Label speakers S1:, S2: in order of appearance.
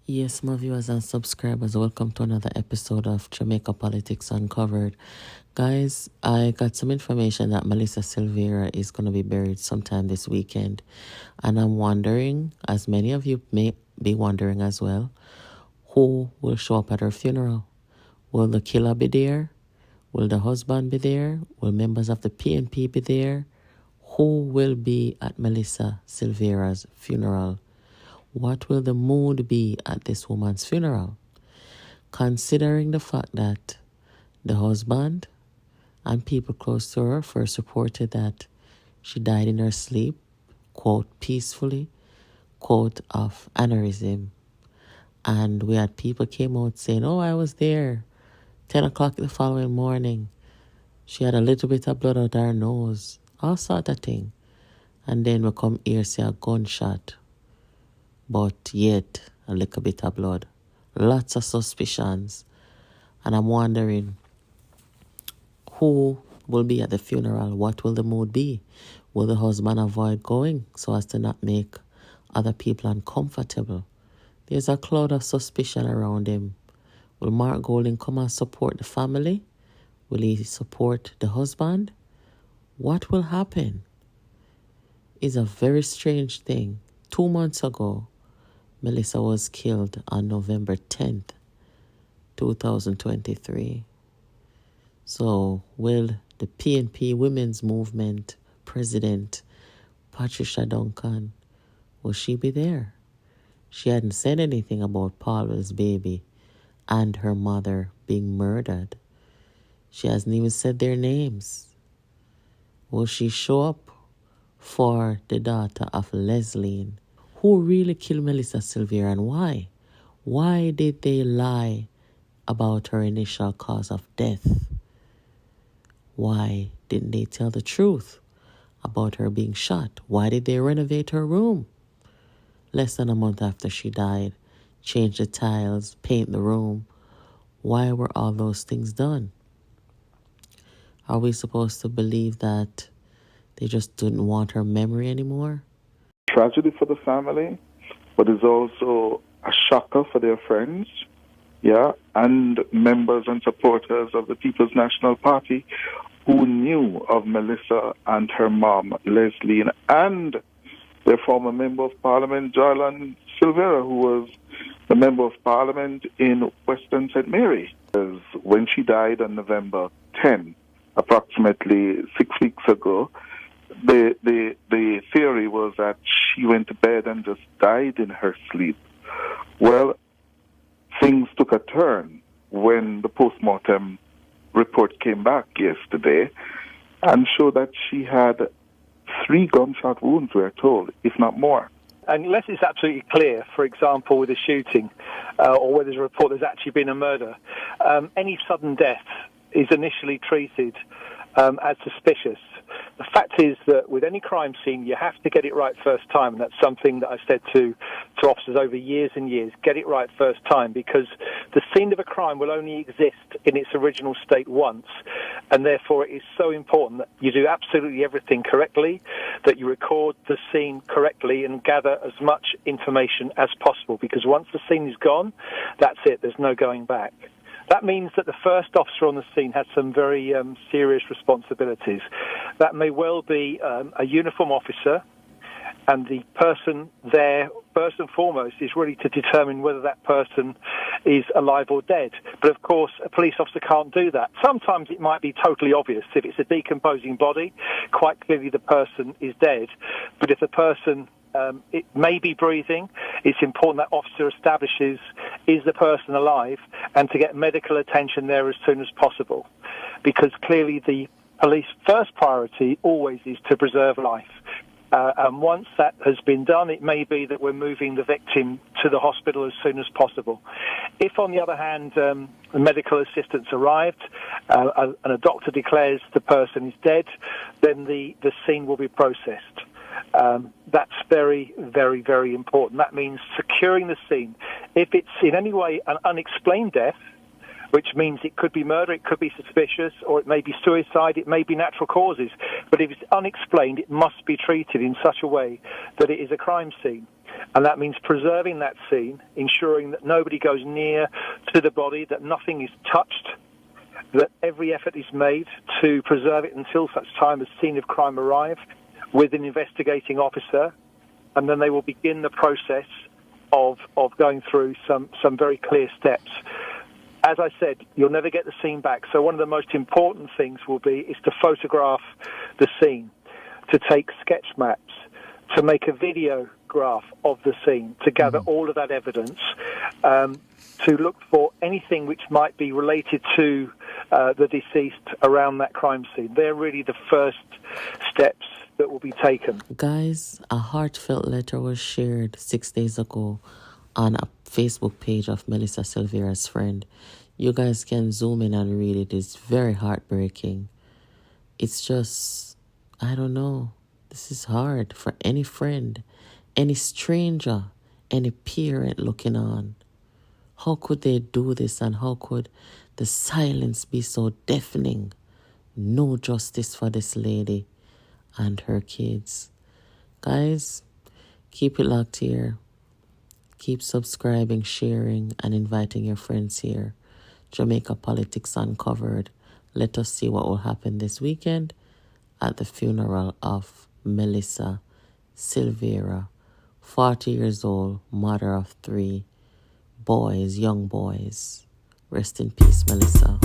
S1: Yes, my viewers and subscribers, welcome to another episode of Jamaica Politics Uncovered. Guys, I got some information that Melissa Silvera is going to be buried sometime this weekend. And I'm wondering, as many of you may be wondering as well, who will show up at her funeral? Will the killer be there? Will the husband be there? Will members of the PNP be there? Who will be at Melissa Silvera's funeral? What will the mood be at this woman's funeral? Considering the fact that the husband and people close to her first reported that she died in her sleep, quote, peacefully, quote, of aneurysm. And we had people came out saying, oh, I was there. 10 o'clock the following morning. She had a little bit of blood out her nose. All sort of thing. And then we come here say a gunshot. But yet, a little bit of blood. Lots of suspicions. And I'm wondering, who will be at the funeral? What will the mood be? Will the husband avoid going so as to not make other people uncomfortable? There's a cloud of suspicion around him. Will Mark Golding come and support the family? Will he support the husband? What will happen? It's a very strange thing. 2 months ago, Melissa was killed on November 10th, 2023. So, will the PNP Women's Movement President, Patricia Duncan, will she be there? She hadn't said anything about Paula's baby and her mother being murdered. She hasn't even said their names. Will she show up for the daughter of Leslie? Who really killed Melissa Silvera and why? Why did they lie about her initial cause of death? Why didn't they tell the truth about her being shot? Why did they renovate her room? Less than a month after she died, change the tiles, paint the room. Why were all those things done? Are we supposed to believe that they just didn't want her memory anymore?
S2: Tragedy for the family, but it's also a shocker for their friends, and members and supporters of the People's National Party who knew of Melissa and her mom, Leslie, and their former Member of Parliament, Joylan Silvera, who was the Member of Parliament in Western St. Mary. When she died on November 10, approximately 6 weeks ago, the theory was that she went to bed and just died in her sleep. Well, things took a turn when the postmortem report came back yesterday and showed that she had 3 gunshot wounds, we're told, if not more.
S3: Unless it's absolutely clear, for example, with a shooting or where there's a report there's actually been a murder, any sudden death is initially treated as suspicious. The fact is that with any crime scene, you have to get it right first time, and that's something that I've said to officers over years and years. Get it right first time, because the scene of a crime will only exist in its original state once, and therefore it is so important that you do absolutely everything correctly, that you record the scene correctly and gather as much information as possible, because once the scene is gone, that's it, there's no going back. That means that the first officer on the scene has some very serious responsibilities. That may well be a uniform officer, and the person there, first and foremost, is really to determine whether that person is alive or dead. But of course, a police officer can't do that. Sometimes it might be totally obvious. If it's a decomposing body, quite clearly the person is dead. But if the person it may be breathing, it's important that officer establishes, is the person alive, and to get medical attention there as soon as possible. Because clearly the police first priority always is to preserve life. And once that has been done, it may be that we're moving the victim to the hospital as soon as possible. If, on the other hand, the medical assistance arrived and a doctor declares the person is dead, then the scene will be processed. That's very, very, very important. That means securing the scene. If it's in any way an unexplained death, which means it could be murder, it could be suspicious, or it may be suicide, it may be natural causes. But if it's unexplained, it must be treated in such a way that it is a crime scene. And that means preserving that scene, ensuring that nobody goes near to the body, that nothing is touched, that every effort is made to preserve it until such time as scene of crime arrive with an investigating officer, and then they will begin the process of going through some very clear steps. As I said, you'll never get the scene back, so one of the most important things will be is to photograph the scene, to take sketch maps, to make a videograph of the scene, to gather all of that evidence, to look for anything which might be related to the deceased around that crime scene. They're really the first steps that will be taken.
S1: Guys, a heartfelt letter was shared 6 days ago on a Facebook page of Melissa Silvera's friend. You guys can zoom in and read it. It's very heartbreaking. It's just, I don't know. This is hard for any friend, any stranger, any parent looking on. How could they do this, and how could the silence be so deafening? No justice for this lady and her kids. Guys, keep it locked here. Keep subscribing, sharing, and inviting your friends here. Jamaica Politics Uncovered. Let us see what will happen this weekend at the funeral of Melissa Silvera, 40 years old, mother of 3 boys, young boys. Rest in peace, Melissa.